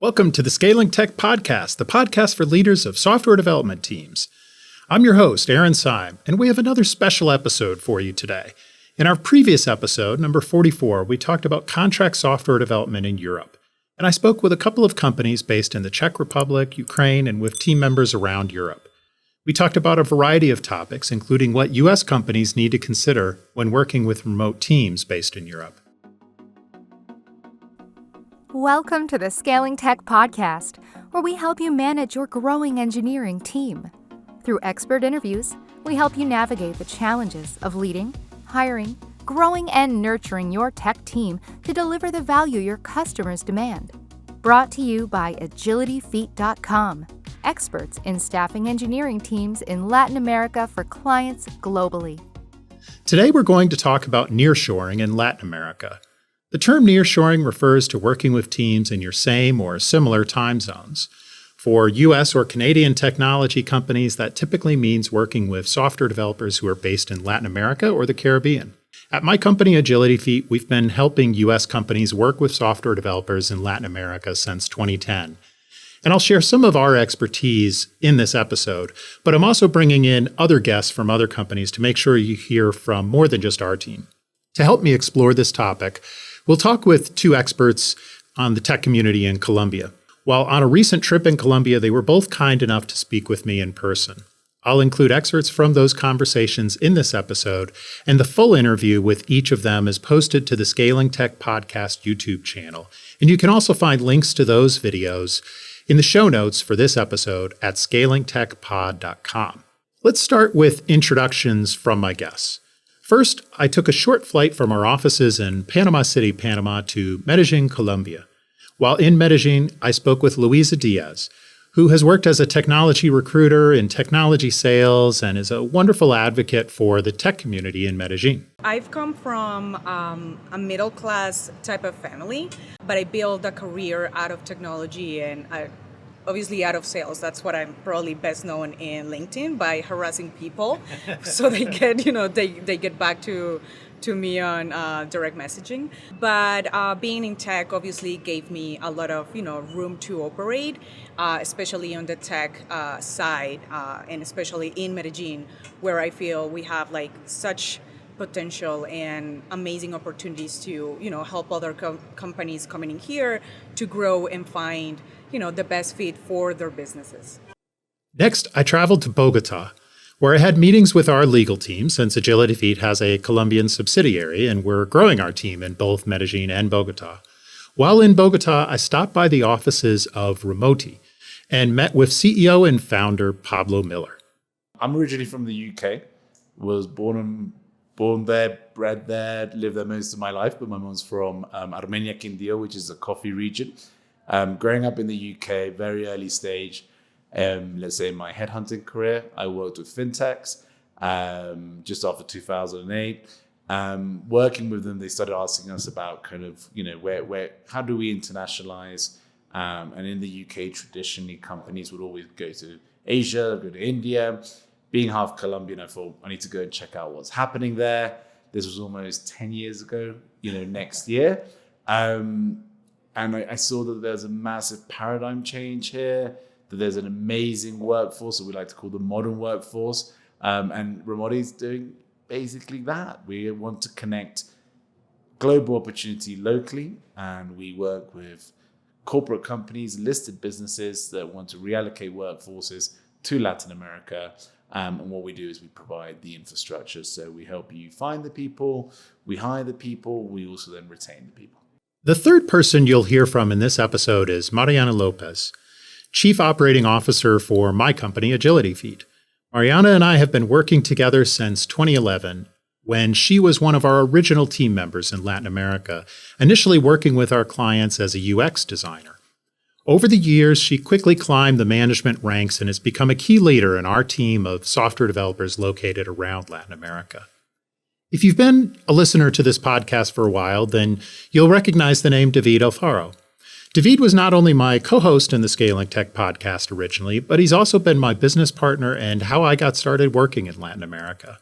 Welcome to the Scaling Tech Podcast, the podcast for leaders of software development teams. I'm your host, Arin, and we have another special episode for you today. In our previous episode, number 44, we talked about contract software development in Europe, and I spoke with a couple of companies based in the Czech Republic, Ukraine, and with team members around Europe. We talked about a variety of topics, including what U.S. companies need to consider when working with remote teams based in Europe. Welcome to the Scaling Tech Podcast, where we help you manage your growing engineering team. Through expert interviews, we help you navigate the challenges of leading, hiring, growing, and nurturing your tech team to deliver the value your customers demand. Brought to you by AgilityFeat.com, experts in staffing engineering teams in Latin America for clients globally. Today we're going to talk about nearshoring in Latin America. The term nearshoring refers to working with teams in your same or similar time zones. For U.S. or Canadian technology companies, that typically means working with software developers who are based in Latin America or the Caribbean. At my company, AgilityFeat, we've been helping U.S. companies work with software developers in Latin America since 2010. And I'll share some of our expertise in this episode, but I'm also bringing in other guests from other companies to make sure you hear from more than just our team. To help me explore this topic, we'll talk with two experts on the tech community in Colombia. While on a recent trip in Colombia, they were both kind enough to speak with me in person. I'll include excerpts from those conversations in this episode, and the full interview with each of them is posted to the Scaling Tech Podcast YouTube channel. And you can also find links to those videos in the show notes for this episode at scalingtechpod.com. Let's start with introductions from my guests. First, I took a short flight from our offices in Panama City, Panama to Medellin, Colombia. While in Medellin, I spoke with Luisa Diaz, who has worked as a technology recruiter in technology sales and is a wonderful advocate for the tech community in Medellin. I've come from a middle-class type of family, but I built a career out of technology and obviously out of sales. That's what I'm probably best known in LinkedIn, by harassing people so they get, they get back to me on direct messaging. But being in tech obviously gave me a lot of, room to operate, especially on the tech side, and especially in Medellin, where I feel we have such potential and amazing opportunities to, help other companies coming in here to grow and find, the best fit for their businesses. Next, I traveled to Bogota, where I had meetings with our legal team, since AgilityFeat has a Colombian subsidiary and we're growing our team in both Medellin and Bogota. While in Bogota, I stopped by the offices of Remoti and met with CEO and founder Pablo Miller. I'm originally from the UK, was born there, bred there, lived there most of my life, but my mom's from Armenia, Quindío, which is a coffee region. Growing up in the UK, very early stage, let's say my headhunting career, I worked with fintechs just after 2008. Working with them, they started asking us about kind of, how do we internationalize? And in the UK, traditionally, companies would always go to Asia, go to India. Being half Colombian, I thought I need to go and check out what's happening there. This was almost 10 years ago, next year. And I saw that there's a massive paradigm change here, that there's an amazing workforce that we like to call the modern workforce. And Remoti is doing basically that. We want to connect global opportunity locally, and we work with corporate companies, listed businesses that want to reallocate workforces to Latin America. And what we do is we provide the infrastructure. So we help you find the people, we hire the people, we also then retain the people. The third person you'll hear from in this episode is Mariana Lopez, Chief Operating Officer for my company, AgilityFeat. Mariana and I have been working together since 2011, when she was one of our original team members in Latin America, initially working with our clients as a UX designer. Over the years, she quickly climbed the management ranks and has become a key leader in our team of software developers located around Latin America. If you've been a listener to this podcast for a while, then you'll recognize the name David Alfaro. David was not only my co-host in the Scaling Tech podcast originally, but he's also been my business partner and how I got started working in Latin America.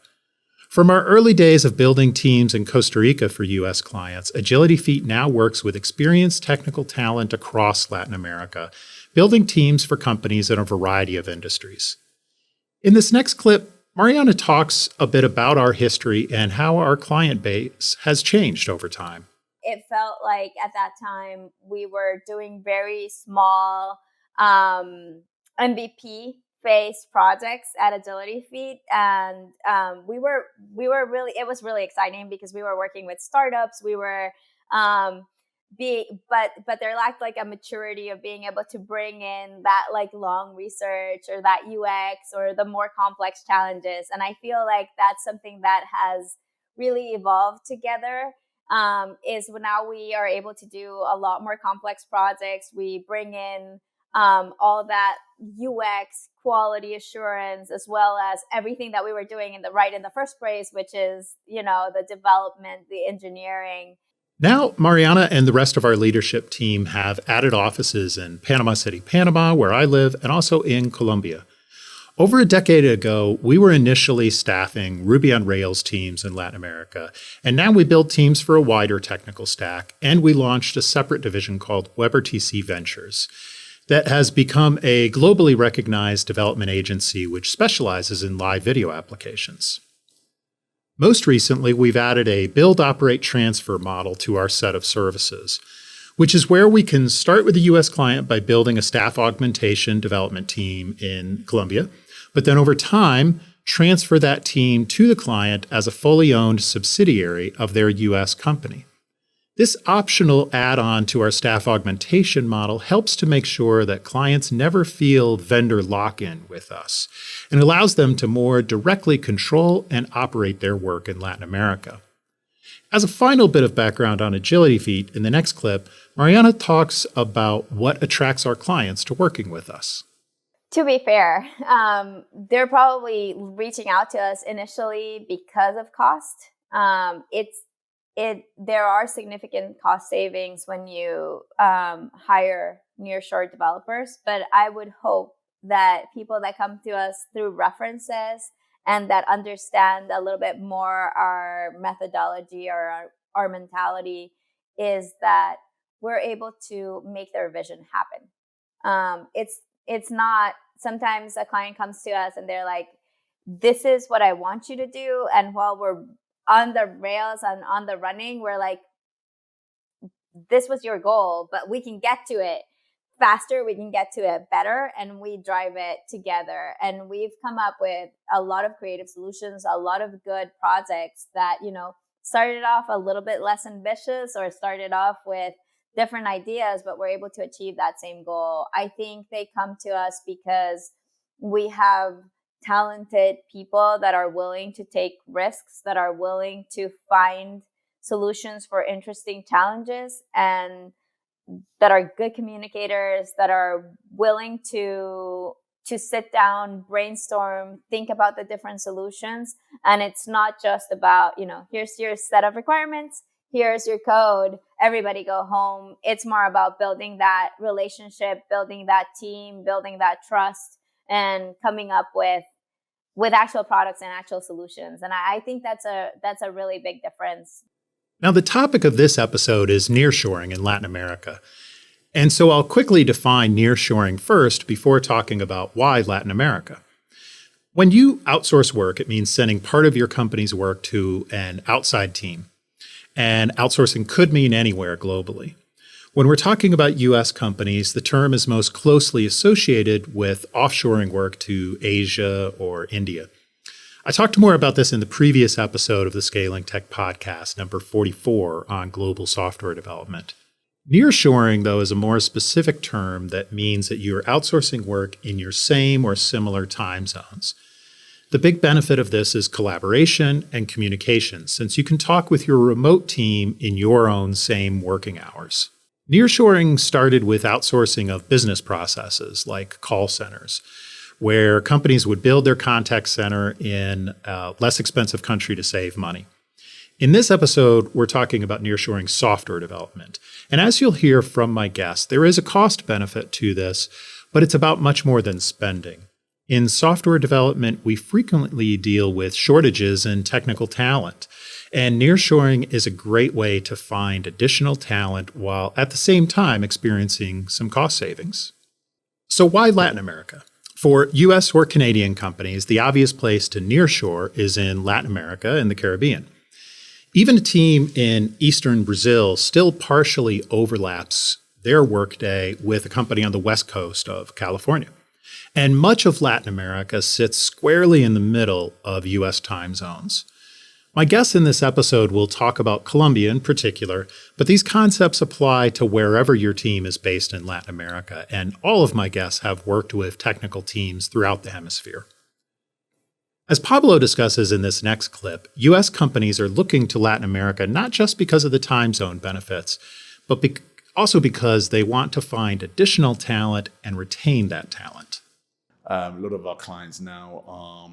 From our early days of building teams in Costa Rica for U.S. clients, AgilityFeat now works with experienced technical talent across Latin America, building teams for companies in a variety of industries. In this next clip, Mariana talks a bit about our history and how our client base has changed over time. It felt like at that time we were doing very small MVP phase projects at AgilityFeat, and we were really, it was really exciting because we were working with startups. We were but there lacked like a maturity of being able to bring in that like long research or that UX or the more complex challenges. And I feel like that's something that has really evolved together. Is now we are able to do a lot more complex projects. We bring in all that UX, quality assurance, as well as everything that we were doing in the first place, which is, the development, the engineering. Now, Mariana and the rest of our leadership team have added offices in Panama City, Panama, where I live, and also in Colombia. Over a decade ago, we were initially staffing Ruby on Rails teams in Latin America, and now we build teams for a wider technical stack, and we launched a separate division called WebRTC Ventures that has become a globally recognized development agency which specializes in live video applications. Most recently, we've added a build, operate, transfer model to our set of services, which is where we can start with a U.S. client by building a staff augmentation development team in Colombia, but then over time, transfer that team to the client as a fully owned subsidiary of their U.S. company. This optional add-on to our staff augmentation model helps to make sure that clients never feel vendor lock-in with us and allows them to more directly control and operate their work in Latin America. As a final bit of background on AgilityFeat, in the next clip, Mariana talks about what attracts our clients to working with us. To be fair, they're probably reaching out to us initially because of cost. There are significant cost savings when you hire nearshore developers, but I would hope that people that come to us through references and that understand a little bit more our methodology or our mentality is that we're able to make their vision happen. It's not, sometimes a client comes to us and they're like, this is what I want you to do. And while we're on the rails and on the running, we're like, this was your goal, but we can get to it faster, we can get to it better, and we drive it together. And we've come up with a lot of creative solutions, a lot of good projects that, started off a little bit less ambitious or started off with different ideas, but we're able to achieve that same goal. I think they come to us because we have talented people that are willing to take risks, that are willing to find solutions for interesting challenges, and that are good communicators, that are willing to sit down, brainstorm, think about the different solutions. And it's not just about, here's your set of requirements, here's your code, everybody go home. It's more about building that relationship, building that team, building that trust, and coming up with actual products and actual solutions. And I think that's a really big difference. Now, the topic of this episode is nearshoring in Latin America. And so I'll quickly define nearshoring first before talking about why Latin America. When you outsource work, it means sending part of your company's work to an outside team. And outsourcing could mean anywhere globally. When we're talking about U.S. companies, the term is most closely associated with offshoring work to Asia or India. I talked more about this in the previous episode of the Scaling Tech podcast, number 44, on global software development. Nearshoring, though, is a more specific term that means that you're outsourcing work in your same or similar time zones. The big benefit of this is collaboration and communication, since you can talk with your remote team in your own same working hours. Nearshoring started with outsourcing of business processes like call centers, where companies would build their contact center in a less expensive country to save money. In this episode, we're talking about nearshoring software development. And as you'll hear from my guest, there is a cost benefit to this, but it's about much more than spending. In software development, we frequently deal with shortages in technical talent, and nearshoring is a great way to find additional talent while at the same time experiencing some cost savings. So why Latin America? For U.S. or Canadian companies, the obvious place to nearshore is in Latin America and the Caribbean. Even a team in eastern Brazil still partially overlaps their workday with a company on the west coast of California. And much of Latin America sits squarely in the middle of U.S. time zones. My guests in this episode will talk about Colombia in particular, but these concepts apply to wherever your team is based in Latin America, and all of my guests have worked with technical teams throughout the hemisphere. As Pablo discusses in this next clip, U.S. companies are looking to Latin America not just because of the time zone benefits, but also because they want to find additional talent and retain that talent. A lot of our clients now,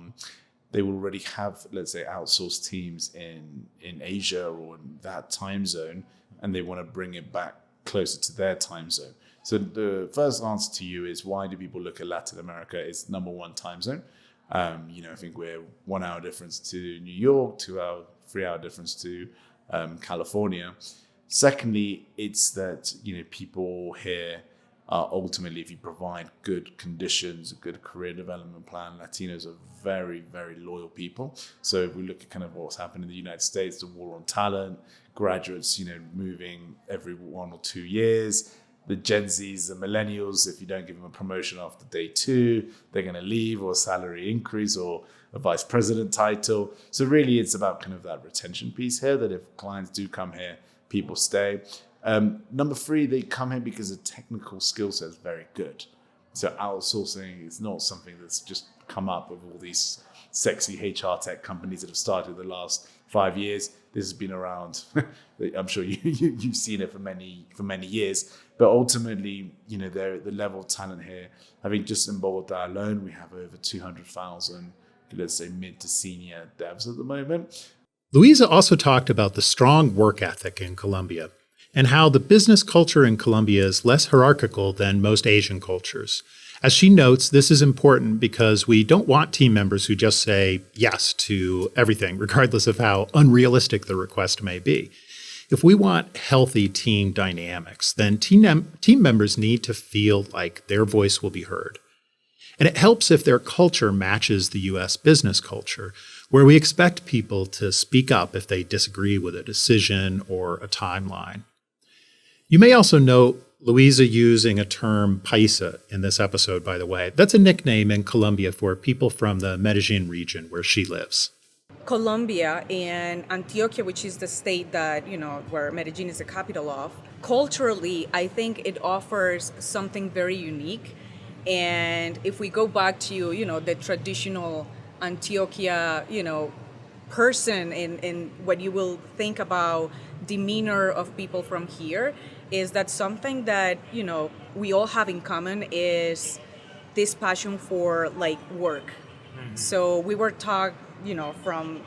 they already have, let's say, outsourced teams in Asia or in that time zone, and they want to bring it back closer to their time zone. So the first answer to you is, why do people look at Latin America? It's number one, time zone. I think we're 1 hour difference to New York, 3 hour difference to California. Secondly, it's that, people here are ultimately, if you provide good conditions, a good career development plan, Latinos are very, very loyal people. So if we look at kind of what's happened in the United States, the war on talent, graduates, moving every 1 or 2 years, the Gen Zs, the millennials, if you don't give them a promotion after day 2, they're going to leave, or a salary increase, or a vice president title. So really it's about kind of that retention piece here, that if clients do come here, people stay. Number 3, they come here because the technical skill set is very good. So outsourcing is not something that's just come up with all these sexy HR tech companies that have started the last 5 years. This has been around. I'm sure you've seen it for many years. But ultimately, the level of talent here, having just in Bogota alone, we have over 200,000, let's say, mid to senior devs at the moment. Luisa also talked about the strong work ethic in Colombia and how the business culture in Colombia is less hierarchical than most Asian cultures. As she notes, this is important because we don't want team members who just say yes to everything, regardless of how unrealistic the request may be. If we want healthy team dynamics, then team members need to feel like their voice will be heard. And it helps if their culture matches the U.S. business culture, where we expect people to speak up if they disagree with a decision or a timeline. You may also note Luisa using a term paisa in this episode, by the way. That's a nickname in Colombia for people from the Medellin region where she lives. Colombia and Antioquia, which is the state that, where Medellin is the capital of, culturally, I think it offers something very unique. And if we go back to, the traditional Antioquia, person in what you will think about demeanor of people from here, is that something that, we all have in common is this passion for work. Mm-hmm. So we were taught, from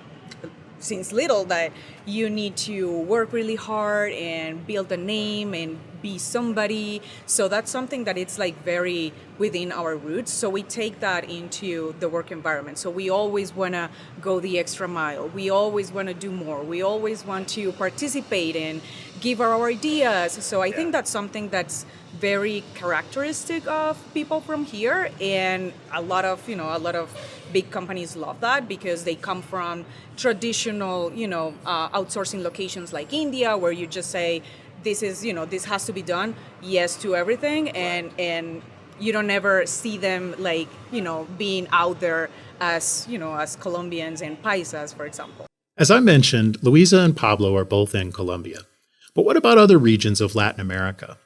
since little that you need to work really hard and build a name and be somebody. So that's something that it's very within our roots. So we take that into the work environment. So we always want to go the extra mile. We always want to do more. We always want to participate and give our ideas. So I think that's something that's very characteristic of people from here, and a lot of big companies love that because they come from traditional outsourcing locations like India, where you just say this has to be done, yes to everything, and you don't ever see them being out there as Colombians and paisas, for example. As I mentioned, Luisa and Pablo are both in Colombia. But what about other regions of Latin America?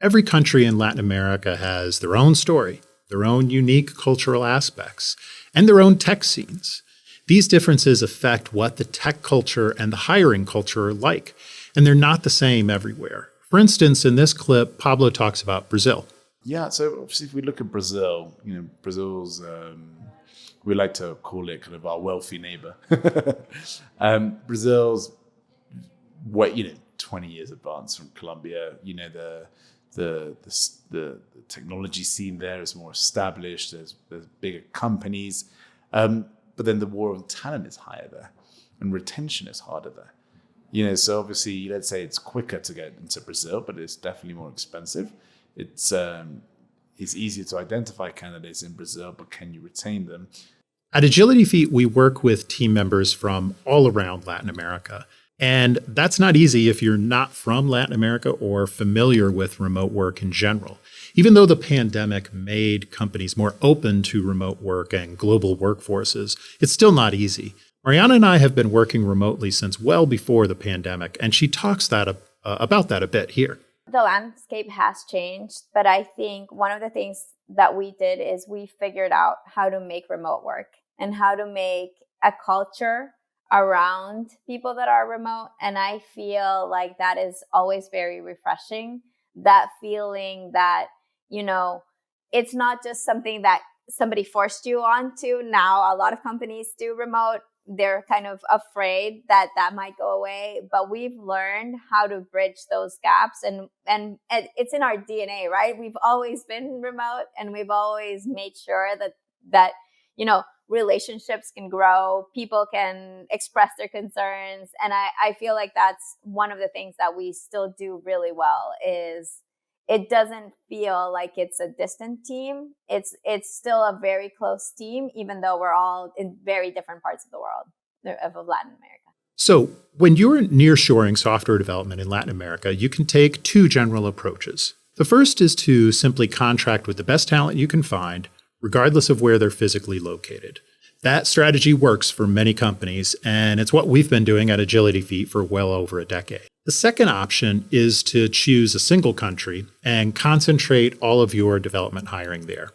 Every country in Latin America has their own story, their own unique cultural aspects, and their own tech scenes. These differences affect what the tech culture and the hiring culture are like, and they're not the same everywhere. For instance, in this clip, Pablo talks about Brazil. Yeah, so obviously if we look at Brazil, Brazil's, we like to call it kind of our wealthy neighbor. Brazil's 20 years advanced from Colombia. The the technology scene there is more established. There's bigger companies, but then the war on talent is higher there, and retention is harder there. So obviously, let's say it's quicker to get into Brazil, but it's definitely more expensive. It's easier to identify candidates in Brazil, but can you retain them? At AgilityFeat, we work with team members from all around Latin America. And that's not easy if you're not from Latin America or familiar with remote work in general. Even though the pandemic made companies more open to remote work and global workforces, it's still not easy. Mariana and I have been working remotely since well before the pandemic, and she talks about that a bit here. The landscape has changed, but I think one of the things that we did is we figured out how to make remote work and how to make a culture around people that are remote. And I feel like that is always very refreshing. That feeling that, it's not just something that somebody forced you onto. Now, a lot of companies do remote. They're kind of afraid that might go away, but we've learned how to bridge those gaps, and it's in our DNA, right? We've always been remote, and we've always made sure that relationships can grow, people can express their concerns, and I feel like that's one of the things that we still do really well. Is it doesn't feel like it's a distant team. It's still a very close team, even though we're all in very different parts of the world, of Latin America. So when you're nearshoring software development in Latin America, you can take two general approaches. The first is to simply contract with the best talent you can find, regardless of where they're physically located. That strategy works for many companies, and it's what we've been doing at AgilityFeat for well over a decade. The second option is to choose a single country and concentrate all of your development hiring there.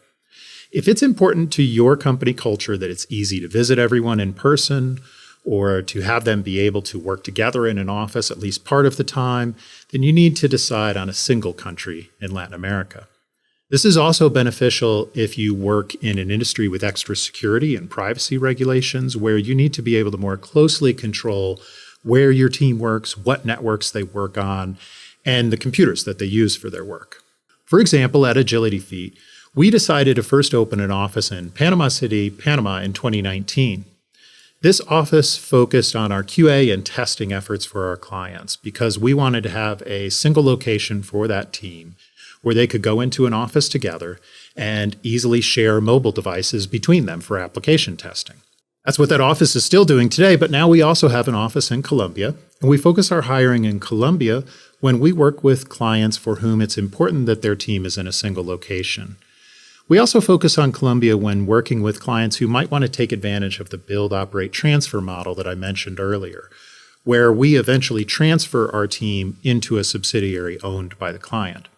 If it's important to your company culture that it's easy to visit everyone in person or to have them be able to work together in an office at least part of the time, then you need to decide on a single country in Latin America. This is also beneficial if you work in an industry with extra security and privacy regulations where you need to be able to more closely control where your team works, what networks they work on, and the computers that they use for their work. For example, at AgilityFeat, we decided to first open an office in Panama City, Panama in 2019. This office focused on our QA and testing efforts for our clients because we wanted to have a single location for that team where they could go into an office together and easily share mobile devices between them for application testing. That's what that office is still doing today, but now we also have an office in Colombia, and we focus our hiring in Colombia when we work with clients for whom it's important that their team is in a single location. We also focus on Colombia when working with clients who might want to take advantage of the build, operate, transfer model that I mentioned earlier, where we eventually transfer our team into a subsidiary owned by the client.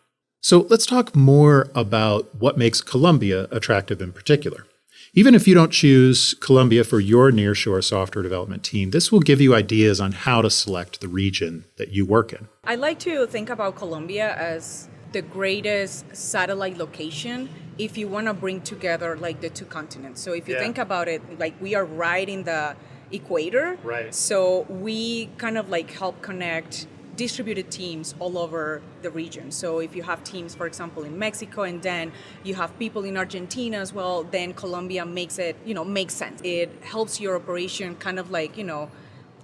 So let's talk more about what makes Colombia attractive in particular. Even if you don't choose Colombia for your nearshore software development team, this will give you ideas on how to select the region that you work in. I like to think about Colombia as the greatest satellite location if you want to bring together like the two continents. So if you think about it, like we are right in the equator. Right. So we kind of like help connect distributed teams all over the region. So if you have teams, for example, in Mexico, and then you have people in Argentina as well, then Colombia makes sense. It helps your operation kind of like,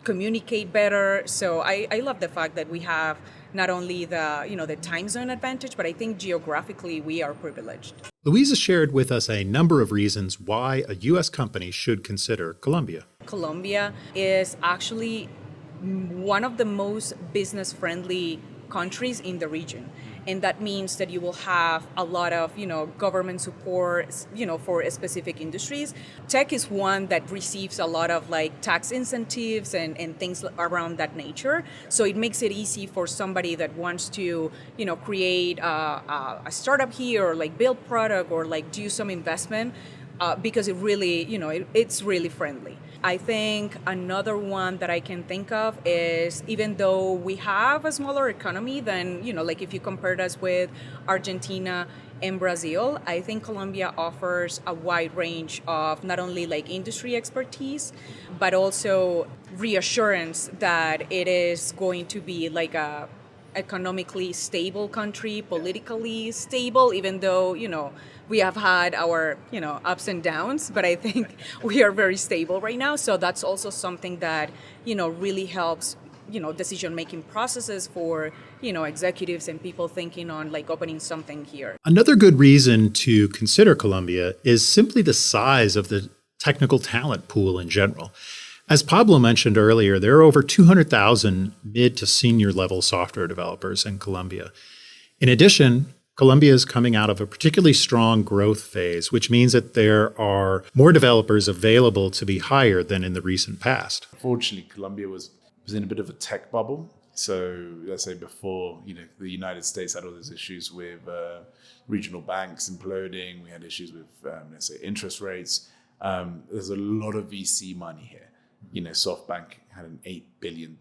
communicate better. So I love the fact that we have not only the time zone advantage, but I think geographically we are privileged. Luisa shared with us a number of reasons why a U.S. company should consider Colombia. Colombia is actually one of the most business-friendly countries in the region. And that means that you will have a lot of, government support, for specific industries. Tech is one that receives a lot of like tax incentives and things around that nature. So it makes it easy for somebody that wants to, create a startup here or like build product or like do some investment because it really, it's really friendly. I think another one that I can think of is even though we have a smaller economy than, like if you compared us with Argentina and Brazil, I think Colombia offers a wide range of not only like industry expertise, but also reassurance that it is going to be like a economically stable country, politically stable, even though, we have had our, ups and downs, but I think we are very stable right now. So that's also something that, really helps, decision-making processes for, executives and people thinking on like opening something here. Another good reason to consider Colombia is simply the size of the technical talent pool in general. As Pablo mentioned earlier, there are over 200,000 mid to senior level software developers in Colombia. In addition, Colombia is coming out of a particularly strong growth phase, which means that there are more developers available to be hired than in the recent past. Fortunately, Colombia was in a bit of a tech bubble. So let's say before, the United States had all those issues with regional banks imploding. We had issues with, let's say, interest rates. There's a lot of VC money here. SoftBank had an $8 billion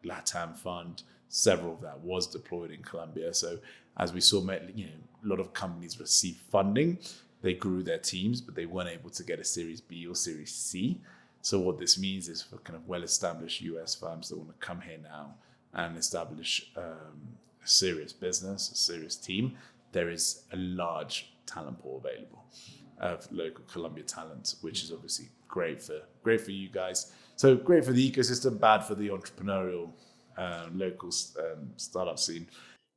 LATAM fund. Several of that was deployed in Colombia. So as we saw, a lot of companies receive funding. They grew their teams, but they weren't able to get a Series B or Series C. So what this means is for kind of well-established US firms that want to come here now and establish a serious business, a serious team, there is a large talent pool available of local Colombia talent, which is obviously great for you guys. So great for the ecosystem, bad for the entrepreneurial local startup scene.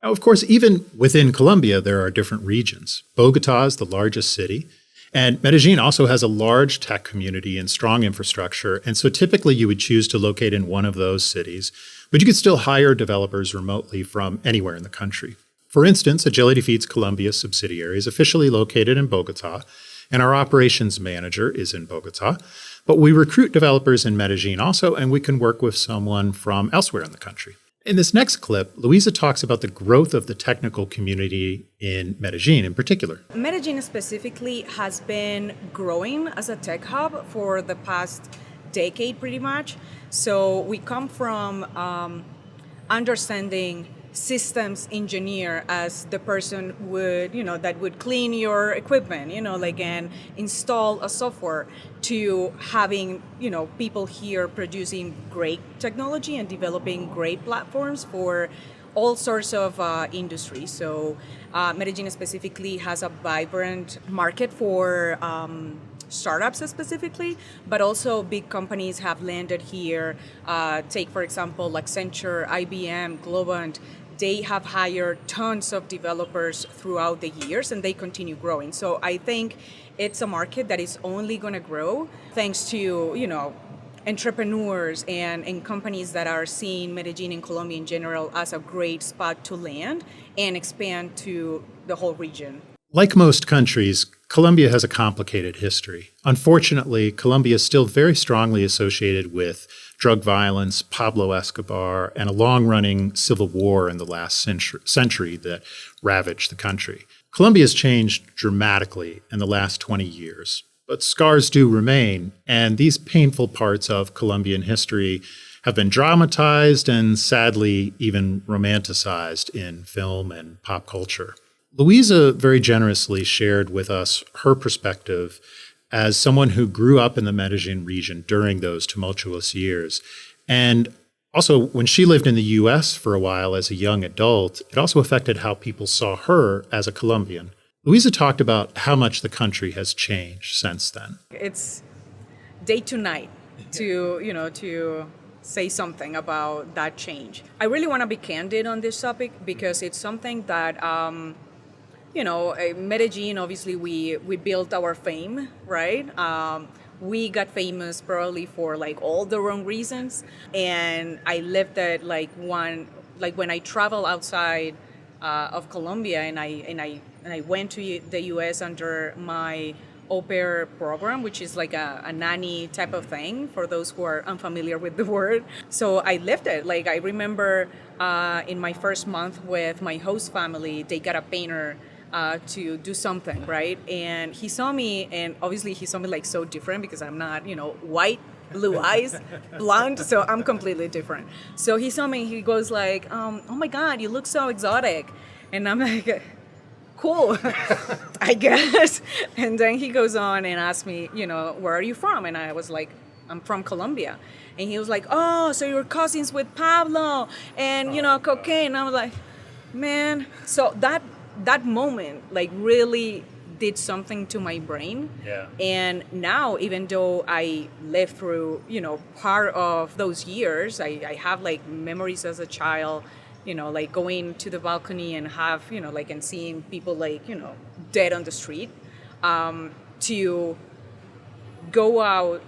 Of course, even within Colombia, there are different regions. Bogota is the largest city, and Medellin also has a large tech community and strong infrastructure. And so typically you would choose to locate in one of those cities, but you could still hire developers remotely from anywhere in the country. For instance, AgilityFeat's Colombia subsidiary is officially located in Bogota, and our operations manager is in Bogota. But we recruit developers in Medellin also, and we can work with someone from elsewhere in the country. In this next clip, Luisa talks about the growth of the technical community in Medellin in particular. Medellin specifically has been growing as a tech hub for the past decade pretty much. So we come from understanding systems engineer as the person would, that would clean your equipment, and install a software, to having, people here producing great technology and developing great platforms for all sorts of industries. So Medellin specifically has a vibrant market for startups specifically, but also big companies have landed here. Take, for example, Accenture, IBM, Globant. They have hired tons of developers throughout the years, and they continue growing. So I think it's a market that is only going to grow thanks to, entrepreneurs and companies that are seeing Medellin and Colombia in general as a great spot to land and expand to the whole region. Like most countries, Colombia has a complicated history. Unfortunately, Colombia is still very strongly associated with drug violence, Pablo Escobar, and a long-running civil war in the last century that ravaged the country. Colombia has changed dramatically in the last 20 years, but scars do remain, and these painful parts of Colombian history have been dramatized and sadly even romanticized in film and pop culture. Luisa very generously shared with us her perspective as someone who grew up in the Medellin region during those tumultuous years. And also, when she lived in the U.S. for a while as a young adult, it also affected how people saw her as a Colombian. Luisa talked about how much the country has changed since then. It's day to night to say something about that change. I really want to be candid on this topic because it's something that Medellin, obviously, we built our fame, right? We got famous probably for all the wrong reasons, and I lived at when I travel outside of Colombia, and I went to the U.S. under my au pair program, which is like a nanny type of thing for those who are unfamiliar with the word. So I lived it. I remember in my first month with my host family, they got a painter to do something, right? And he saw me, and obviously he saw me so different because I'm not, white, blue eyes, blonde, so I'm completely different. So he saw me, he goes oh my God, you look so exotic. And I'm like, cool, I guess. And then he goes on and asks me, where are you from? And I was like, I'm from Colombia. And he was like, oh, so you're cousins with Pablo and, cocaine. And I was like, man. So that moment, like, really did something to my brain. Yeah. And now, even though I lived through, part of those years, I have, like, memories as a child, like going to the balcony and have, and seeing people, like, dead on the street, to go out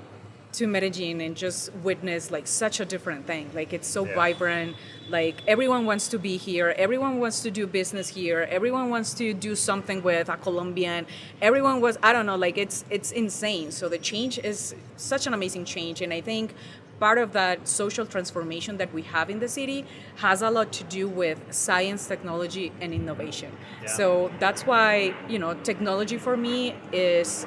to Medellin and just witness, like, such a different thing. Like, it's so vibrant. Like, everyone wants to be here. Everyone wants to do business here. Everyone wants to do something with a Colombian. Everyone was, I don't know, like, it's insane. So the change is such an amazing change. And I think part of that social transformation that we have in the city has a lot to do with science, technology, and innovation. Yeah. So that's why, technology for me is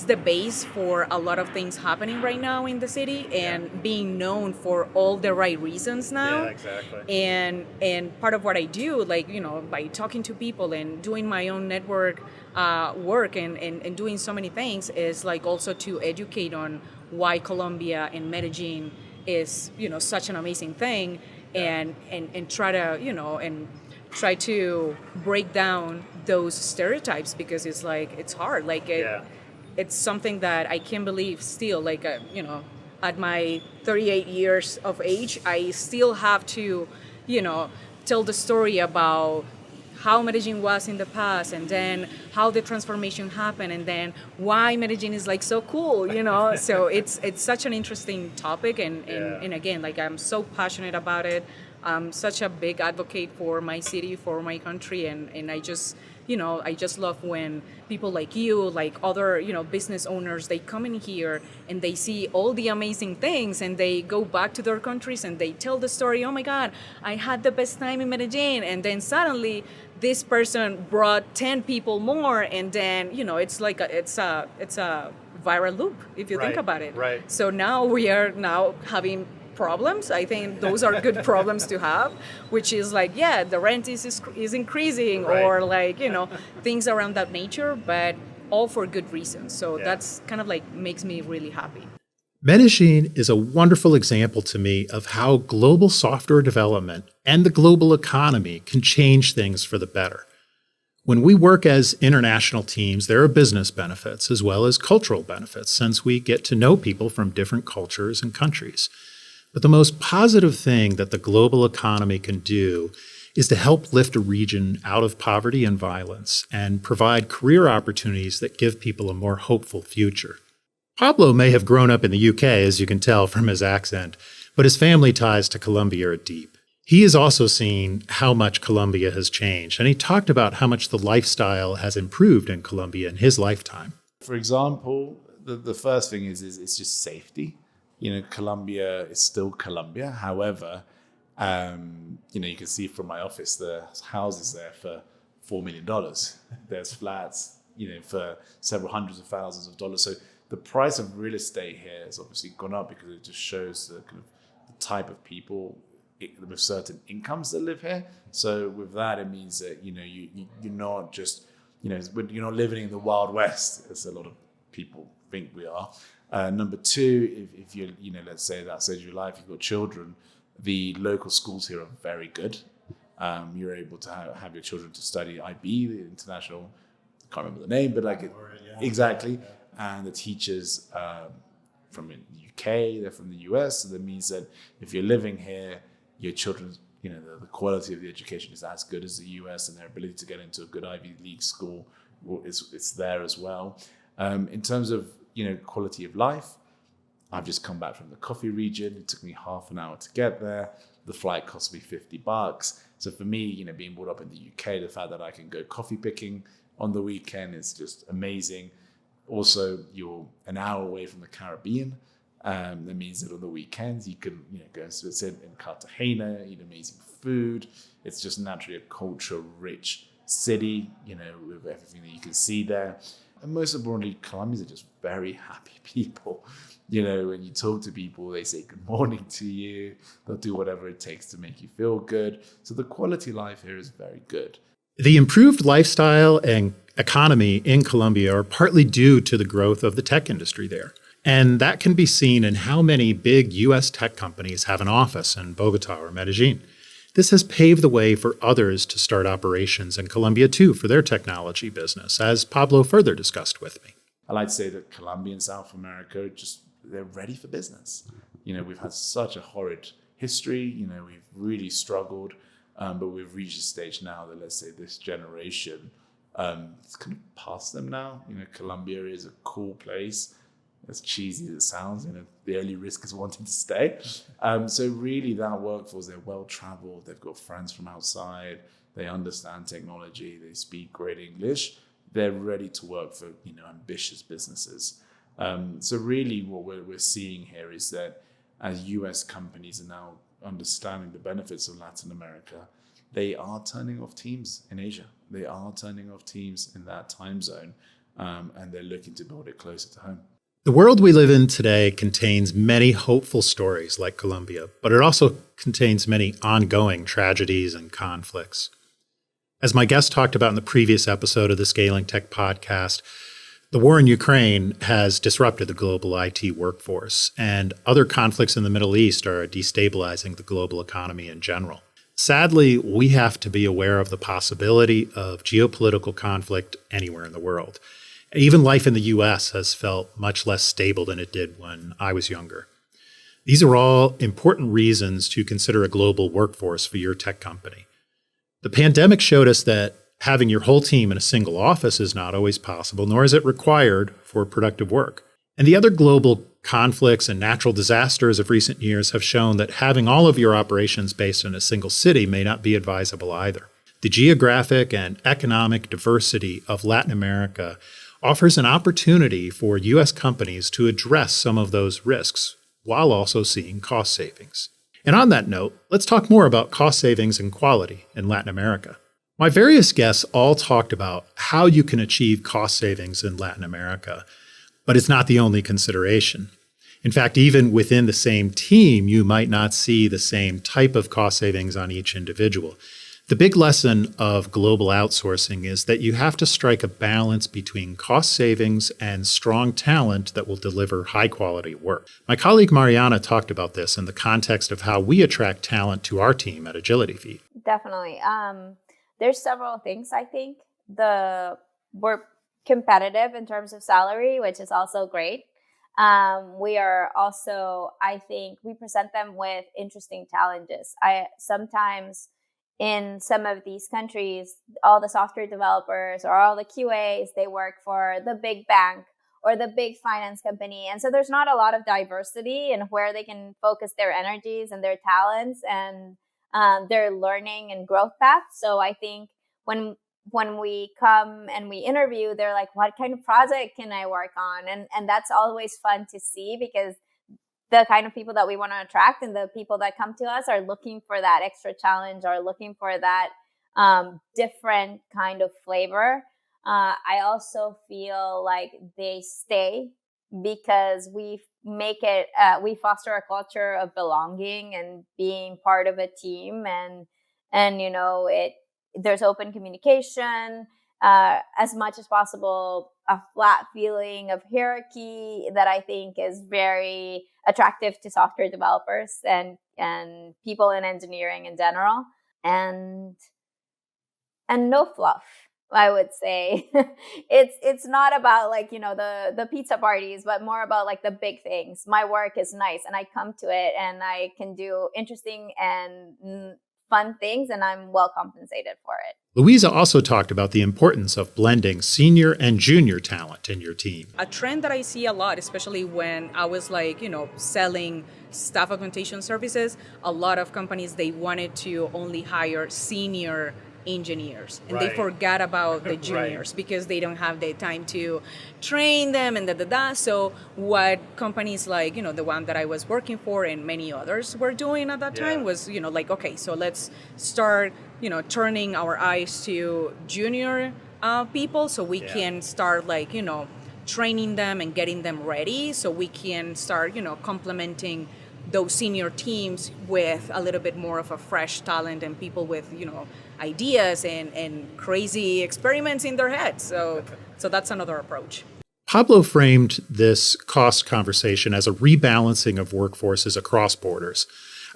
the base for a lot of things happening right now in the city, and being known for all the right reasons now. Yeah, exactly. And part of what I do, like, by talking to people and doing my own network work and doing so many things, is like also to educate on why Colombia and Medellin is, such an amazing thing, and try to, try to break down those stereotypes, because it's like, it's hard. Like, it's something that I can't believe still, like, at my 38 years of age, I still have to, tell the story about how Medellin was in the past, and then how the transformation happened, and then why Medellin is, like, so cool, So it's such an interesting topic, and again, like, I'm so passionate about it. I'm such a big advocate for my city, for my country, and I just, I just love when people like you, like other, business owners, they come in here and they see all the amazing things, and they go back to their countries and they tell the story, oh my God, I had the best time in Medellin, and then suddenly this person brought 10 people more, and then, it's like it's a viral loop, if you think about it. Right. So now we are now having problems. I think those are good problems to have, which is like, the rent is increasing, or like, things around that nature, but all for good reasons. So that's kind of like makes me really happy. Medellin is a wonderful example to me of how global software development and the global economy can change things for the better. When we work as international teams, there are business benefits as well as cultural benefits, since we get to know people from different cultures and countries. But the most positive thing that the global economy can do is to help lift a region out of poverty and violence and provide career opportunities that give people a more hopeful future. Pablo may have grown up in the UK, as you can tell from his accent, but his family ties to Colombia are deep. He has also seen how much Colombia has changed, and he talked about how much the lifestyle has improved in Colombia in his lifetime. For example, the first thing is it's just safety. Colombia is still Colombia. However, you can see from my office, the houses there for $4 million. There's flats, for several hundreds of thousands of dollars. So the price of real estate here has obviously gone up, because it just shows the kind of the type of people with certain incomes that live here. So with that, it means that, you're not just, you're not living in the Wild West, as a lot of people think we are. Number two, if you're, let's say that stage of your life, you've got children, the local schools here are very good. You're able to have your children to study IB, the international, I can't remember the name, but exactly. Yeah. And the teachers from the UK, they're from the US. So that means that if you're living here, your children, the quality of the education is as good as the US, and their ability to get into a good Ivy League school it's there as well. In terms of, quality of life, I've just come back from the coffee region. It took me half an hour to get there. The flight cost me $50. So for me, being brought up in the UK, the fact that I can go coffee picking on the weekend is just amazing. Also, you're an hour away from the Caribbean. That means that on the weekends you can, go and sit in Cartagena, eat amazing food. It's just naturally a culture-rich city, with everything that you can see there. And most importantly, Colombians are just very happy people. When you talk to people, they say good morning to you. They'll do whatever it takes to make you feel good. So the quality of life here is very good. The improved lifestyle and economy in Colombia are partly due to the growth of the tech industry there. And that can be seen in how many big U.S. tech companies have an office in Bogota or Medellin. This has paved the way for others to start operations in Colombia too for their technology business, as Pablo further discussed with me. I like to say that Colombia and South America, they're ready for business. We've had such a horrid history. We've really struggled, but we've reached a stage now that, let's say, this generation, it's kind of past them now. Colombia is a cool place. As cheesy as it sounds, the only risk is wanting to stay. So really that workforce, they're well-traveled, they've got friends from outside, they understand technology, they speak great English, they're ready to work for ambitious businesses. So really what we're seeing here is that as US companies are now understanding the benefits of Latin America, they are turning off teams in Asia. They are turning off teams in that time zone, and they're looking to build it closer to home. The world we live in today contains many hopeful stories like Colombia, but it also contains many ongoing tragedies and conflicts. As my guest talked about in the previous episode of the Scaling Tech podcast, the war in Ukraine has disrupted the global IT workforce, and other conflicts in the Middle East are destabilizing the global economy in general. Sadly, we have to be aware of the possibility of geopolitical conflict anywhere in the world. Even life in the U.S. has felt much less stable than it did when I was younger. These are all important reasons to consider a global workforce for your tech company. The pandemic showed us that having your whole team in a single office is not always possible, nor is it required for productive work. And the other global conflicts and natural disasters of recent years have shown that having all of your operations based in a single city may not be advisable either. The geographic and economic diversity of Latin America offers an opportunity for U.S. companies to address some of those risks while also seeing cost savings. And on that note, let's talk more about cost savings and quality in Latin America. My various guests all talked about how you can achieve cost savings in Latin America, but it's not the only consideration. In fact, even within the same team, you might not see the same type of cost savings on each individual. The big lesson of global outsourcing is that you have to strike a balance between cost savings and strong talent that will deliver high-quality work. My colleague Mariana talked about this in the context of how we attract talent to our team at AgilityFeat. Definitely. There's several things, I think. We're competitive in terms of salary, which is also great. We are also, I think, we present them with interesting challenges. Sometimes in some of these countries, all the software developers or all the QAs, they work for the big bank or the big finance company. And so there's not a lot of diversity in where they can focus their energies and their talents and their learning and growth paths. So I think when we come and we interview, they're like, what kind of project can I work on? And that's always fun to see, because the kind of people that we want to attract and the people that come to us are looking for that extra challenge or looking for that different kind of flavor. I also feel like they stay because we foster a culture of belonging and being part of a team, and there's open communication, as much as possible, a flat feeling of hierarchy that I think is very attractive to software developers and people in engineering in general, and no fluff. I would say it's not about the pizza parties, but more about the big things. My work is nice and I come to it and I can do interesting and fun things and I'm well compensated for it. Luisa also talked about the importance of blending senior and junior talent in your team. A trend that I see a lot, especially when I was selling staff augmentation services, a lot of companies, they wanted to only hire senior engineers and they forgot about the juniors because they don't have the time to train them and So what companies the one that I was working for and many others were doing at that time was okay, so let's start turning our eyes to junior people so we can start training them and getting them ready so we can start complementing those senior teams with a little bit more of a fresh talent and people with ideas and crazy experiments in their heads. So that's another approach. Pablo framed this cost conversation as a rebalancing of workforces across borders.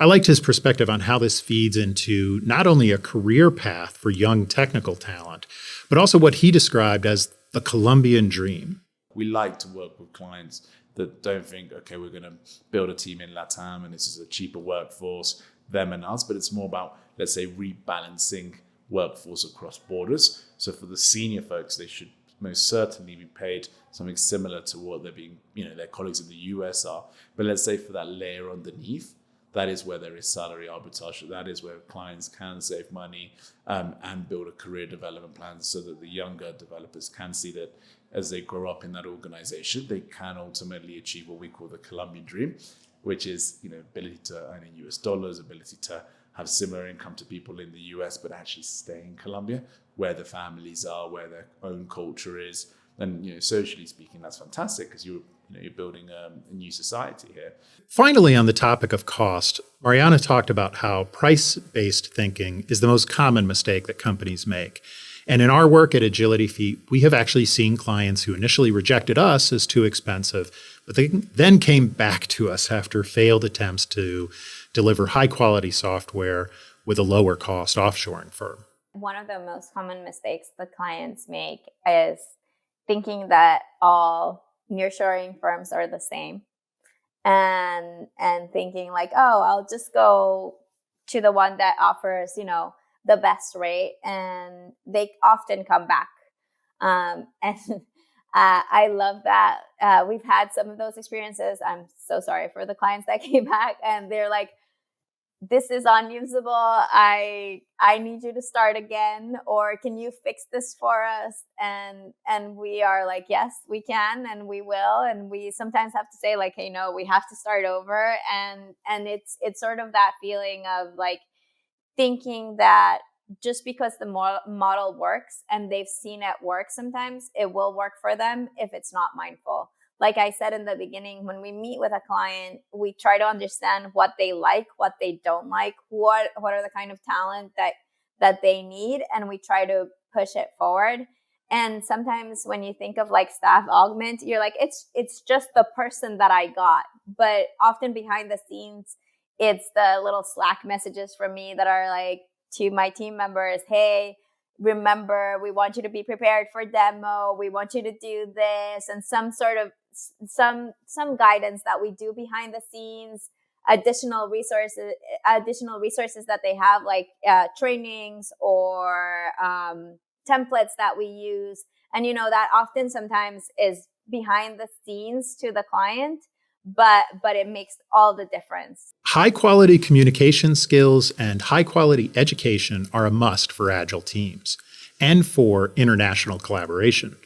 I liked his perspective on how this feeds into not only a career path for young technical talent, but also what he described as the Colombian dream. We like to work with clients that don't think, okay, we're going to build a team in LATAM and this is a cheaper workforce, them and us, but it's more about, let's say, rebalancing workforce across borders. So for the senior folks, they should most certainly be paid something similar to what they're being, their colleagues in the US are. But let's say for that layer underneath, that is where there is salary arbitrage. That is where clients can save money and build a career development plan so that the younger developers can see that as they grow up in that organization, they can ultimately achieve what we call the Colombian dream, which is, ability to earn in US dollars, ability to have similar income to people in the US, but actually stay in Colombia, where the families are, where their own culture is. And, socially speaking, that's fantastic because you're building a new society here. Finally, on the topic of cost, Mariana talked about how price-based thinking is the most common mistake that companies make. And in our work at AgilityFeat, we have actually seen clients who initially rejected us as too expensive, but they then came back to us after failed attempts to deliver high-quality software with a lower-cost offshoring firm. One of the most common mistakes the clients make is thinking that all nearshoring firms are the same and thinking like, oh, I'll just go to the one that offers, the best rate, and they often come back. And I love that. We've had some of those experiences. I'm so sorry for the clients that came back and they're like, this is unusable. I need you to start again, or can you fix this for us? And we are like, yes, we can, and we will. And we sometimes have to say like, hey, no, we have to start over. And it's sort of that feeling of like thinking that just because the model works and they've seen it work, sometimes it will work for them if it's not mindful. Like I said in the beginning, when we meet with a client, we try to understand what they like, what they don't like, what are the kind of talent that they need, and we try to push it forward. And sometimes when you think of like staff augment, you're like, it's just the person that I got. But often behind the scenes, it's the little Slack messages from me that are like to my team members, hey, remember, we want you to be prepared for demo. We want you to do this, and some sort of some guidance that we do behind the scenes, additional resources that they have, like trainings or templates that we use. And that often sometimes is behind the scenes to the client, but it makes all the difference. High-quality communication skills and high-quality education are a must for Agile teams and for international collaboration.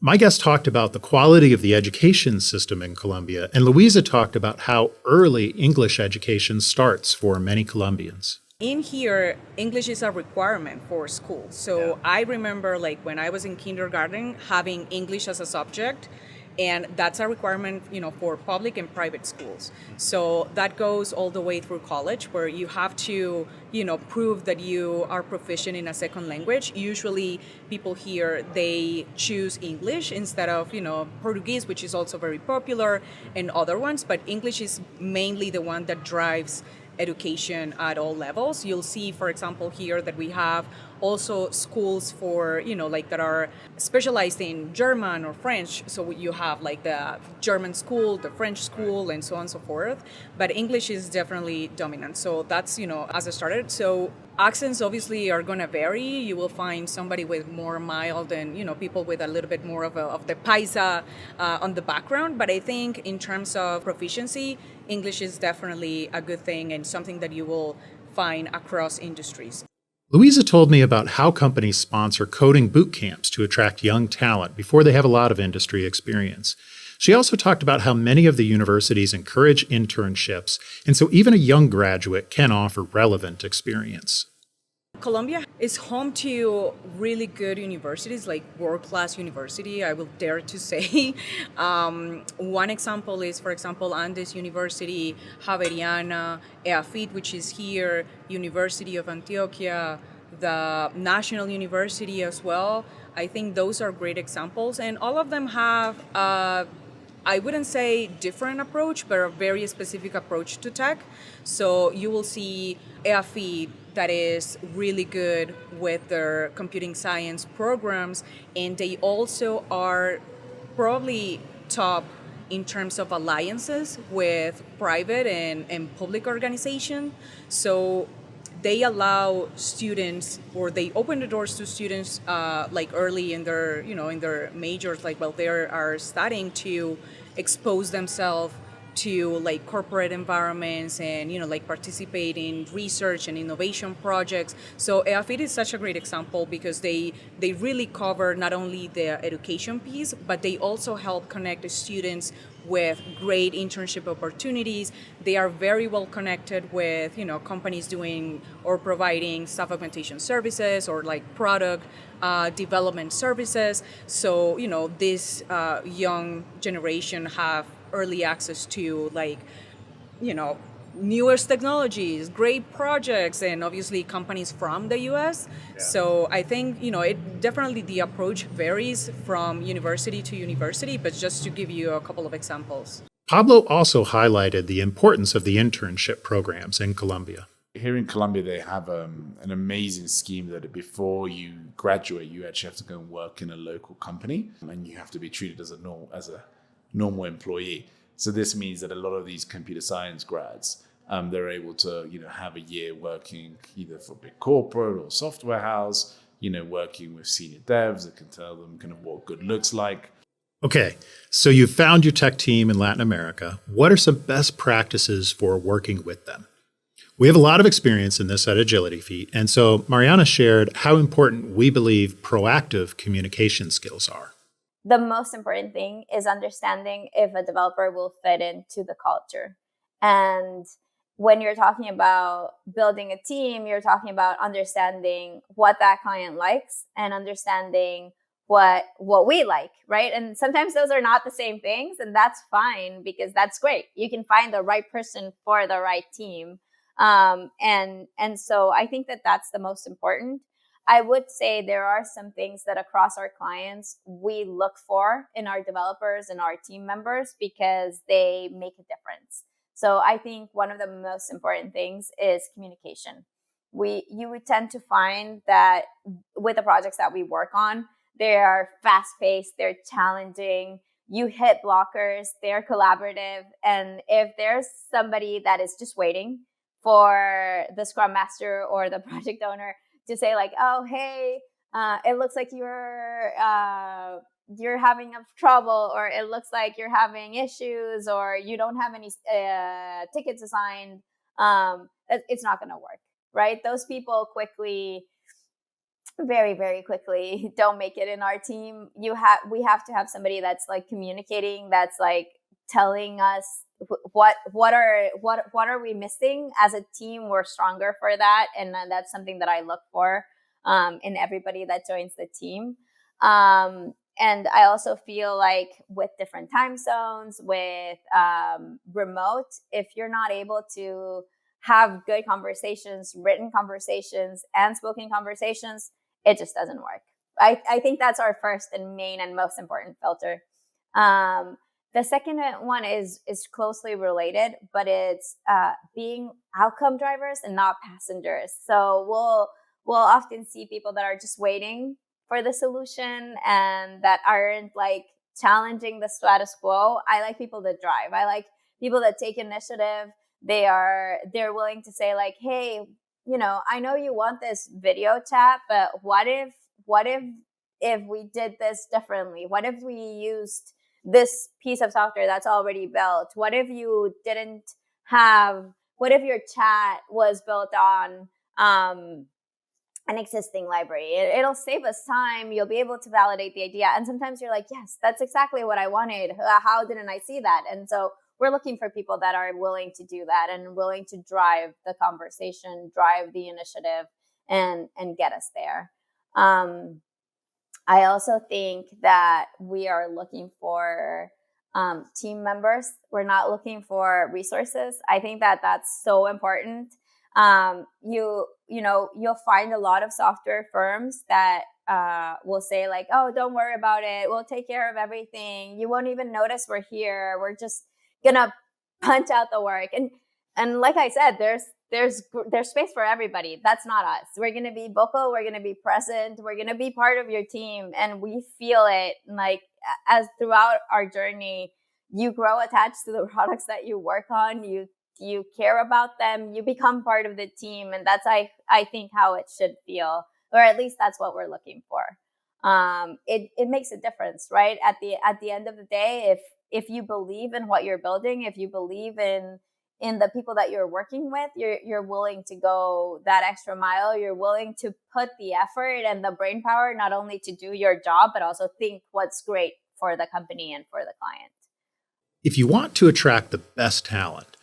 My guest talked about the quality of the education system in Colombia, and Luisa talked about how early English education starts for many Colombians. In here, English is a requirement for school. So I remember like when I was in kindergarten having English as a subject, and that's a requirement, for public and private schools. So that goes all the way through college, where you have to, prove that you are proficient in a second language. Usually people here, they choose English instead of, Portuguese, which is also very popular, and other ones. But English is mainly the one that drives education at all levels. You'll see, for example, here that we have also schools for, that are specialized in German or French. So you have like the German school, the French school, and so on and so forth. But English is definitely dominant. So that's, as I started. So accents obviously are going to vary. You will find somebody with more mild and, people with a little bit more of the paisa on the background. But I think in terms of proficiency, English is definitely a good thing and something that you will find across industries. Luisa told me about how companies sponsor coding boot camps to attract young talent before they have a lot of industry experience. She also talked about how many of the universities encourage internships, and so even a young graduate can offer relevant experience. Colombia is home to really good universities, like world-class university, I will dare to say. One example is, for example, Andes University, Javeriana, AgilityFeat, which is here, University of Antioquia, the National University as well. I think those are great examples, and all of them have I wouldn't say different approach, but a very specific approach to tech. So you will see AgilityFeat that is really good with their computing science programs, and they also are probably top in terms of alliances with private and public organization. So they allow students, or they open the doors to students like early in their in their majors, like while they are studying, to expose themselves to like corporate environments and like participate in research and innovation projects. So AFIT is such a great example because they really cover not only the education piece, but they also help connect the students with great internship opportunities. They are very well connected with companies doing or providing staff augmentation services or like product development services. So this young generation have early access to like newest technologies, great projects, and obviously companies from the US. Yeah. So I think, it definitely, the approach varies from university to university, but just to give you a couple of examples. Pablo also highlighted the importance of the internship programs in Colombia. Here in Colombia, they have an amazing scheme that before you graduate, you actually have to go and work in a local company, and you have to be treated as a normal employee. So this means that a lot of these computer science grads, they're able to, have a year working either for a big corporate or software house, working with senior devs that can tell them kind of what good looks like. Okay, so you've found your tech team in Latin America. What are some best practices for working with them? We have a lot of experience in this at AgilityFeat, and so Mariana shared how important we believe proactive communication skills are. The most important thing is understanding if a developer will fit into the culture. And when you're talking about building a team, you're talking about understanding what that client likes and understanding what we like, right? And sometimes those are not the same things, and that's fine because that's great. You can find the right person for the right team. And so I think that that's the most important. I would say there are some things that across our clients we look for in our developers and our team members because they make a difference. So I think one of the most important things is communication. You would tend to find that with the projects that we work on, they are fast-paced, they're challenging, you hit blockers, they're collaborative. And if there's somebody that is just waiting for the Scrum Master or the project owner to say like, oh, hey, it looks like you're having trouble, or it looks like you're having issues, or you don't have any tickets assigned, it's not going to work, right? Those people very, very quickly don't make it in our team. We have to have somebody that's like communicating, that's like telling us what are we missing as a team. We're stronger for that, and that's something that I look for in everybody that joins the team. And I also feel like with different time zones, with remote, if you're not able to have good conversations, written conversations, and spoken conversations, it just doesn't work. I think that's our first and main and most important filter. The second one is closely related, but it's being outcome drivers and not passengers. So we'll often see people that are just waiting for the solution and that aren't like challenging the status quo. I like people that drive. I like people that take initiative. They're willing to say like, hey, I know you want this video chat, but what if we did this differently? What if we used this piece of software that's already built? What if your chat was built on an existing library? It'll save us time. You'll be able to validate the idea. And sometimes you're like, yes, that's exactly what I wanted. How didn't I see that? And so we're looking for people that are willing to do that and willing to drive the conversation, drive the initiative, and get us there. I also think that we are looking for team members. We're not looking for resources. I think that that's so important. You you'll find a lot of software firms that will say like, oh, don't worry about it. We'll take care of everything. You won't even notice we're here. We're just gonna punch out the work. And like I said, there's space for everybody. That's not us. We're gonna be vocal. We're gonna be present. We're gonna be part of your team, and we feel it. Like as throughout our journey, you grow attached to the products that you work on. You care about them. You become part of the team, and that's I think how it should feel, or at least that's what we're looking for. It makes a difference, right? At the end of the day, if you believe in what you're building, if you believe in the people that you're working with, you're willing to go that extra mile. You're willing to put the effort and the brain power, not only to do your job, but also think what's great for the company and for the client. If you want to attract the best talent,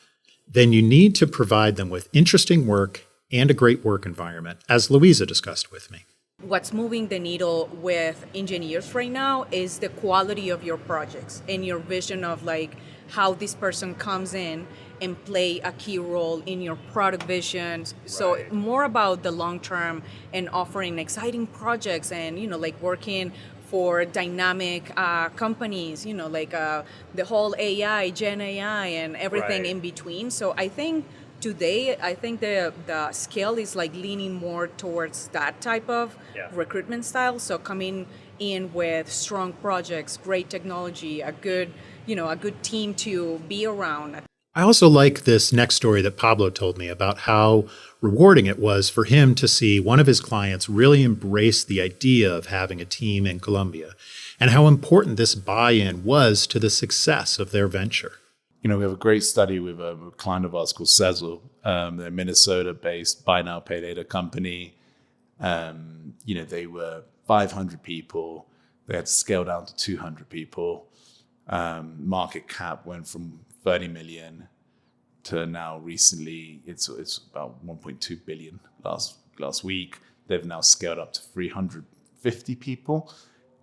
then you need to provide them with interesting work and a great work environment, as Luisa discussed with me. What's moving the needle with engineers right now is the quality of your projects and your vision of like how this person comes in and play a key role in your product vision. So Right. more about the long term and offering exciting projects and, like working for dynamic companies, like the whole AI, Gen AI and everything Right. in between. So I think today, the scale is like leaning more towards that type of recruitment style. So coming in with strong projects, great technology, a good team to be around. I also like this next story that Pablo told me about how rewarding it was for him to see one of his clients really embrace the idea of having a team in Colombia, and how important this buy-in was to the success of their venture. We have a great study with a client of ours called Sezzle. They're a Minnesota-based buy now, pay later company. They were 500 people. They had to scale down to 200 people. Market cap went from 30 million to now recently it's about 1.2 billion last week. They've now scaled up to 350 people.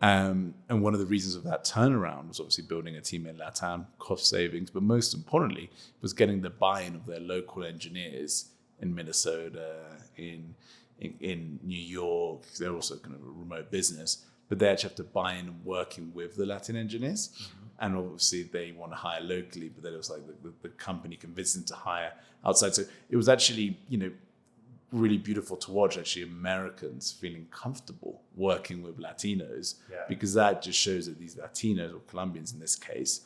And one of the reasons of that turnaround was obviously building a team in LATAM, cost savings, but most importantly was getting the buy-in of their local engineers in Minnesota, in New York. They're also kind of a remote business, but they actually have to buy in and working with the Latin engineers. Mm-hmm. And obviously they want to hire locally, but then it was like the company convinced them to hire outside. So it was actually, really beautiful to watch actually Americans feeling comfortable working with Latinos, because that just shows that these Latinos, or Colombians in this case,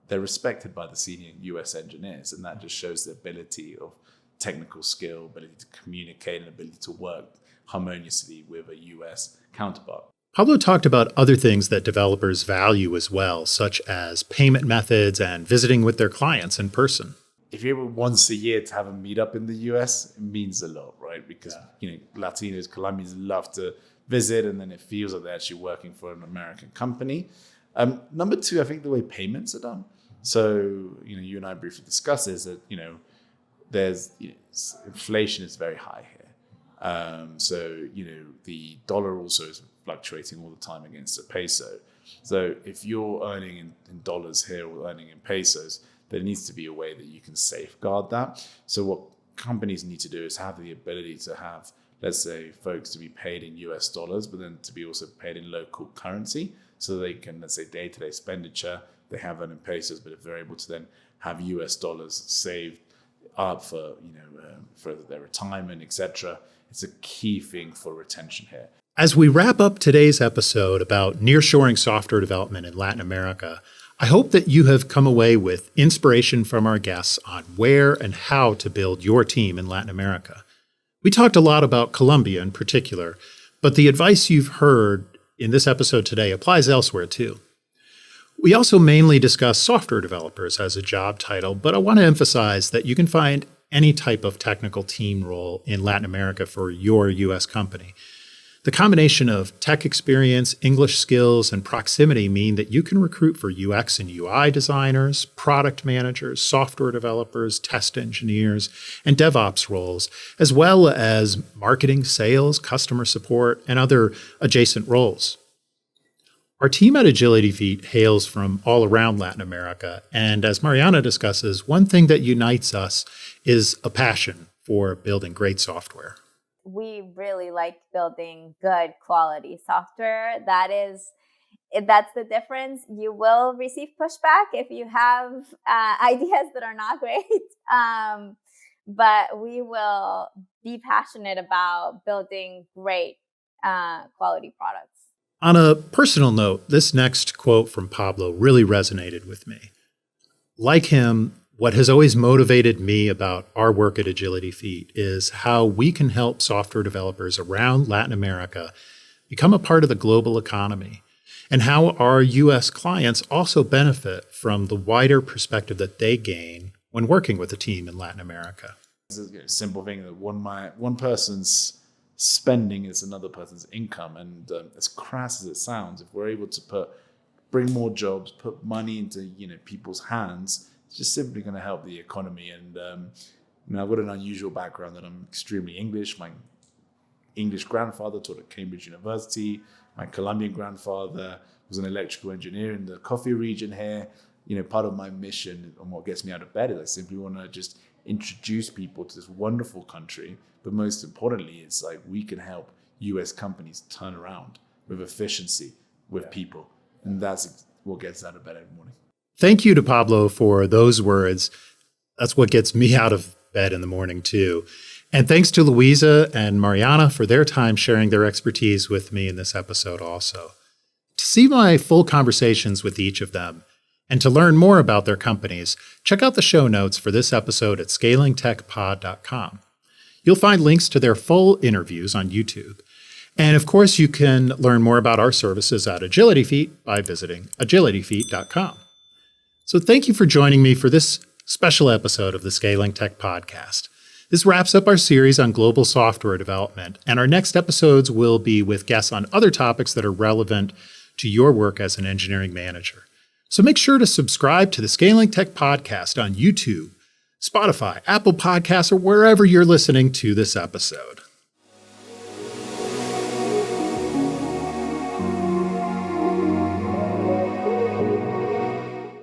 they're respected by the senior US engineers. And that just shows the ability of technical skill, ability to communicate, and ability to work harmoniously with a US counterpart. Pablo talked about other things that developers value as well, such as payment methods and visiting with their clients in person. If you're able once a year to have a meetup in the US, it means a lot, right? Because Latinos, Colombians love to visit, and then it feels like they're actually working for an American company. Number two, I think the way payments are done. So you and I briefly discussed is that there's inflation is very high here. So the dollar also is fluctuating all the time against the peso. So if you're earning in dollars here or earning in pesos, there needs to be a way that you can safeguard that. So what companies need to do is have the ability to have, let's say, folks to be paid in US dollars, but then to be also paid in local currency. So they can, let's say, day-to-day expenditure, they have that in pesos, but if they're able to then have US dollars saved up for, for their retirement, etc., it's a key thing for retention here. As we wrap up today's episode about nearshoring software development in Latin America, I hope that you have come away with inspiration from our guests on where and how to build your team in Latin America. We talked a lot about Colombia in particular, but the advice you've heard in this episode today applies elsewhere too. We also mainly discuss software developers as a job title, but I want to emphasize that you can find any type of technical team role in Latin America for your U.S. company. The combination of tech experience, English skills, and proximity mean that you can recruit for UX and UI designers, product managers, software developers, test engineers, and DevOps roles, as well as marketing, sales, customer support, and other adjacent roles. Our team at AgilityFeat hails from all around Latin America, and as Mariana discusses, one thing that unites us is a passion for building great software. we really like building good quality software. That's the difference. You will receive pushback if you have ideas that are not great. But we will be passionate about building great quality products. On a personal note, this next quote from Pablo really resonated with me. Like him, what has always motivated me about our work at AgilityFeat is how we can help software developers around Latin America become a part of the global economy, and how our U.S. clients also benefit from the wider perspective that they gain when working with a team in Latin America. It's a simple thing that one person's spending is another person's income, and as crass as it sounds, if we're able to bring more jobs, put money into people's hands, it's just simply going to help the economy. And I've got an unusual background that I'm extremely English. My English grandfather taught at Cambridge University. My Colombian grandfather was an electrical engineer in the coffee region here. Part of my mission and what gets me out of bed is I simply want to just introduce people to this wonderful country. But most importantly, it's like we can help US companies turn around with efficiency, with people. And that's what gets out of bed every morning. Thank you to Pablo for those words. That's what gets me out of bed in the morning too. And thanks to Luisa and Mariana for their time sharing their expertise with me in this episode also. To see my full conversations with each of them and to learn more about their companies, check out the show notes for this episode at scalingtechpod.com. You'll find links to their full interviews on YouTube. And of course, you can learn more about our services at AgilityFeat by visiting agilityfeat.com. So thank you for joining me for this special episode of the Scaling Tech Podcast. This wraps up our series on global software development, and our next episodes will be with guests on other topics that are relevant to your work as an engineering manager. So make sure to subscribe to the Scaling Tech Podcast on YouTube, Spotify, Apple Podcasts, or wherever you're listening to this episode.